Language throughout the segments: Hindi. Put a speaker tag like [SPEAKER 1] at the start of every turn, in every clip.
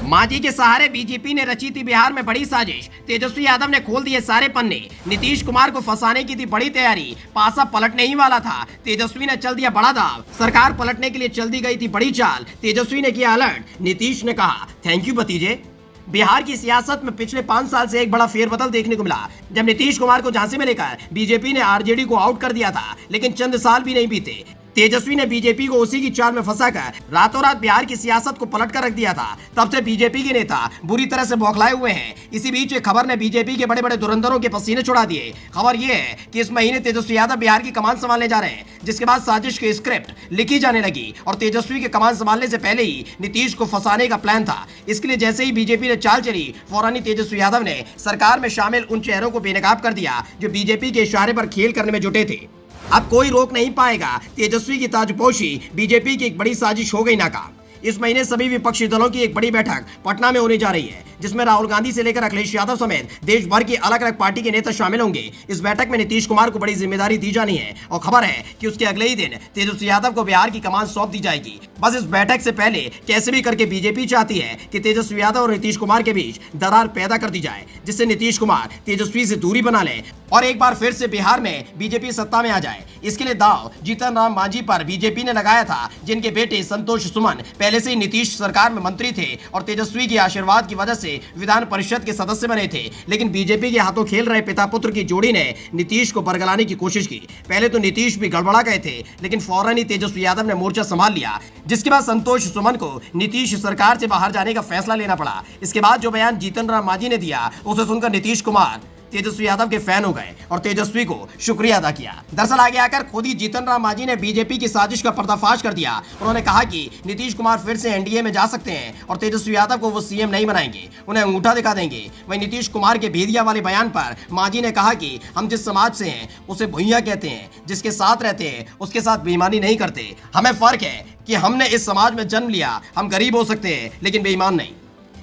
[SPEAKER 1] मांझी के सहारे बीजेपी ने रची थी बिहार में बड़ी साजिश। तेजस्वी यादव ने खोल दिए सारे पन्ने। नीतीश कुमार को फंसाने की थी बड़ी तैयारी। पासा पलटने ही वाला था। तेजस्वी ने चल दिया बड़ा दाव। सरकार पलटने के लिए चल दी गई थी बड़ी चाल। तेजस्वी ने किया अलर्ट। नीतीश ने कहा थैंक यू भतीजे। बिहार की सियासत में पिछले 5 साल से एक बड़ा फेरबदल देखने को मिला। जब नीतीश कुमार को झांसे में लेकर बीजेपी ने आरजेडी को आउट कर दिया था, लेकिन चंद साल भी नहीं बीते तेजस्वी ने बीजेपी को उसी की चाल में फंसाकर रातों रात बिहार की सियासत को पलट कर रख दिया था। तब से बीजेपी के नेता बुरी तरह से बौखलाए हुए हैं। इसी बीच एक खबर ने बीजेपी के बड़े बड़े धुरंधरों के पसीने छुड़ा दिए। खबर यह है कि इस महीने तेजस्वी यादव बिहार की कमान संभालने जा रहे हैं, जिसके बाद साजिश की स्क्रिप्ट लिखी जाने लगी और तेजस्वी के कमान संभालने से पहले ही नीतीश को फंसाने का प्लान था। इसके लिए जैसे ही बीजेपी ने चाल चली, फौरन ही तेजस्वी यादव ने सरकार में शामिल उन चेहरों को बेनकाब कर दिया जो बीजेपी के इशारे पर खेल करने में जुटे थे। अब कोई रोक नहीं पाएगा। तेजस्वी की ताजपोशी बीजेपी की एक बड़ी साजिश हो गई नाकाम। इस महीने सभी विपक्षी दलों की एक बड़ी बैठक पटना में होने जा रही है, जिसमें राहुल गांधी से लेकर अखिलेश यादव समेत देश भर की अलग अलग पार्टी के नेता शामिल होंगे। इस बैठक में नीतीश कुमार को बड़ी जिम्मेदारी दी जानी है और खबर है कि उसके अगले ही दिन तेजस्वी यादव को बिहार की कमान सौंप दी जाएगी। बस इस बैठक से पहले कैसे भी करके बीजेपी चाहती है कि तेजस्वी यादव और नीतीश कुमार के बीच दरार पैदा कर दी जाए, जिससे नीतीश कुमार तेजस्वी से दूरी बना ले और एक बार फिर से बिहार में बीजेपी सत्ता में आ जाए। इसके लिए दाव जीतन राम मांझी पर बीजेपी ने लगाया था, जिनके बेटे संतोष सुमन पहले से ही नीतीश सरकार में मंत्री थे और तेजस्वी के आशीर्वाद की वजह से विधान परिषद के सदस्य बने थे। लेकिन बीजेपी के हाथों खेल रहे पिता पुत्र की जोड़ी ने नीतीश को बरगलाने की कोशिश की। पहले तो नीतीश भी गड़बड़ा गए थे, लेकिन फौरन ही तेजस्वी यादव ने मोर्चा संभाल लिया, जिसके बाद संतोष सुमन को नीतीश सरकार से बाहर जाने का फैसला लेना पड़ा। इसके बाद जो बयान जीतन राम मांझी ने दिया, उसे सुनकर नीतीश कुमार तेजस्वी यादव के फैन हो गए और तेजस्वी को शुक्रिया अदा किया। दरअसल आगे आकर खुद ही जीतन राम मांझी ने बीजेपी की साजिश का पर्दाफाश कर दिया। उन्होंने कहा कि नीतीश कुमार फिर से एनडीए में जा सकते हैं और तेजस्वी यादव को वो सीएम नहीं बनाएंगे, उन्हें अंगूठा दिखा देंगे। वहीं नीतीश कुमार के भेदिया वाले बयान पर मांझी ने कहा कि हम जिस समाज से हैं उसे भुइयां कहते हैं, जिसके साथ रहते हैं उसके साथ बेईमानी नहीं करते। हमें फर्क है कि हमने इस समाज में जन्म लिया, हम गरीब हो सकते हैं लेकिन बेईमान नहीं।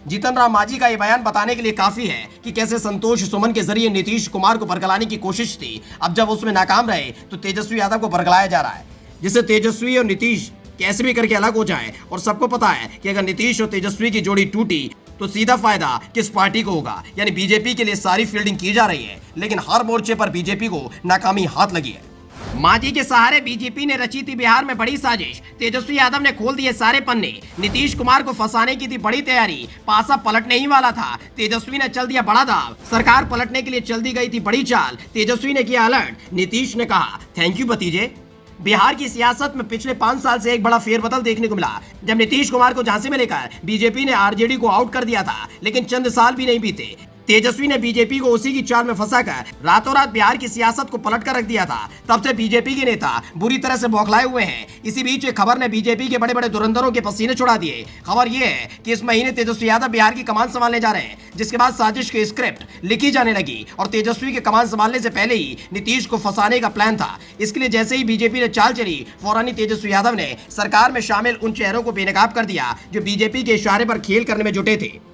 [SPEAKER 1] जीतन राम मांझी का ये बयान बताने के लिए काफी है कि कैसे संतोष सुमन के जरिए नीतीश कुमार को बरगलाने की कोशिश थी। अब जब उसमें नाकाम रहे तो तेजस्वी यादव को बरगलाया जा रहा है, जिससे तेजस्वी और नीतीश कैसे भी करके अलग हो जाए। और सबको पता है कि अगर नीतीश और तेजस्वी की जोड़ी टूटी तो सीधा फायदा किस पार्टी को होगा, यानी बीजेपी के लिए सारी फील्डिंग की जा रही है, लेकिन हर मोर्चे पर बीजेपी को नाकामी हाथ लगी है। मांझी के सहारे बीजेपी ने रची थी बिहार में बड़ी साजिश। तेजस्वी यादव ने खोल दिए सारे पन्ने। नीतीश कुमार को फंसाने की थी बड़ी तैयारी। पासा पलटने ही वाला था। तेजस्वी ने चल दिया बड़ा दाव। सरकार पलटने के लिए चल दी गई थी बड़ी चाल। तेजस्वी ने किया अलर्ट। नीतीश ने कहा थैंक यू भतीजे। बिहार की सियासत में पिछले 5 साल से एक बड़ा फेरबदल देखने को मिला। जब नीतीश कुमार को झांसे में लेकर बीजेपी ने आरजेडी को आउट कर दिया था, लेकिन चंद साल भी नहीं बीते तेजस्वी ने बीजेपी को उसी की चाल में फंसाकर रातों रात बिहार की सियासत को पलट कर रख दिया था। तब से बीजेपी के नेता बुरी तरह से बौखलाए हुए हैं। इसी बीच एक खबर ने बीजेपी के बड़े बड़े धुरंधरों के पसीने छुड़ा दिए। खबर यह है कि इस महीने तेजस्वी यादव बिहार की कमान संभालने जा रहे हैं, जिसके बाद साजिश की स्क्रिप्ट लिखी जाने लगी और तेजस्वी के कमान संभालने से पहले ही नीतीश को फंसाने का प्लान था। इसके लिए जैसे ही बीजेपी ने चाल चली, फौरन ही तेजस्वी यादव ने सरकार में शामिल उन चेहरों को बेनकाब कर दिया जो बीजेपी के इशारे पर खेल करने में जुटे थे।